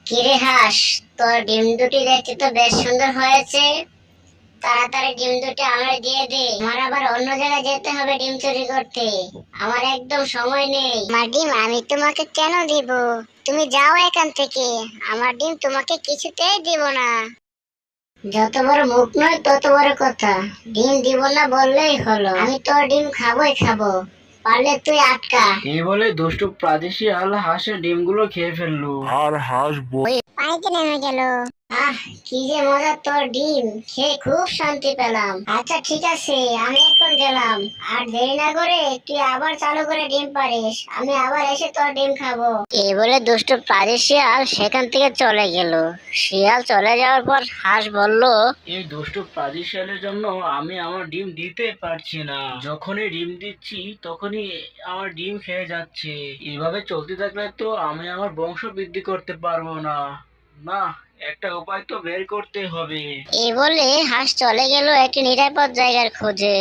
কিরে হাঁস, তোর ডিম দুটি দেখতে তো বেশ সুন্দর হয়েছে। তাড়াতাড়ি ডিম দুটি আমায় দিয়ে দে, আমার আবার অন্য জায়গায় যেতে হবে ডিম চুরি করতে। আমার একদম সময় নেই। আমার ডিম আমি তোমাকে কেন দিব? তুমি যাও এখান থেকে। আমার ডিম তোমাকে কিছুতেই দিব না। যত বড় মুখ নয় তত বড় কথা। ডিম দিব না বললেই হলো, আমি তোর ডিম খাবোই খাবো। পারলে তুই আটকা। এই বলে দুষ্টু প্রাদেশি আল হাঁসের ডিমগুলো খেয়ে ফেললো। আর হাঁস ওই পানিতে নেমে গেল। আহ, কি যে মজা, তোর ডিম খেয়ে খুব শান্তি পেলাম। আচ্ছা ঠিক আছে, আমি এখন গেলাম। আর দেরি না করে তুই আবার চালু করে ডিম পারিস, আমি আবার এসে তোর ডিম খাবো। এই বলে দুষ্টু পারি শিয়াল সেখান থেকে চলে গেল। শিয়াল চলে যাওয়ার পর হাঁস বলল, এই দুষ্টু প্রাদী শিয়ালের জন্য আমি আমার ডিম দিতে পারছি না। যখনই ডিম দিচ্ছি তখনই আমার ডিম খেয়ে যাচ্ছে। এভাবে চলতে থাকলে তো আমি আমার বংশ বৃদ্ধি করতে পারবো না। না, একটা উপায় তো বের করতে হবে। এই বলে হাঁস চলে গেল একটি নিরাপদ জায়গার খোঁজে,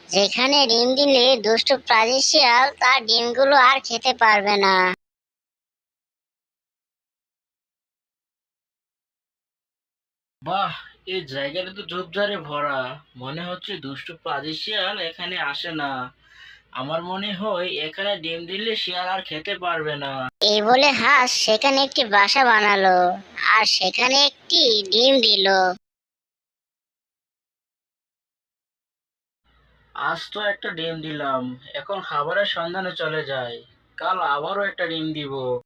যেখানে ডিম দিলে দুষ্টু প্রাণী শিয়াল তার ডিমগুলো আর খেতে পারবে না। বাহ, এই জায়গাটা তো ঝোপঝাড়ে ভরা। মনে হচ্ছে দুষ্টু প্রাদী শিয়াল এখানে আসে না। আমার মনে হয় এখানে ডিম দিলে শিয়াল আর খেতে পারবে না। এই বলে হাঁস সেখানে একটি বাসা বানালো আর সেখানে একটি ডিম দিল। আজ তো একটা ডিম দিলাম, এখন খাবারের সন্ধানে চলে যাই। কাল আবারও একটা ডিম দিব।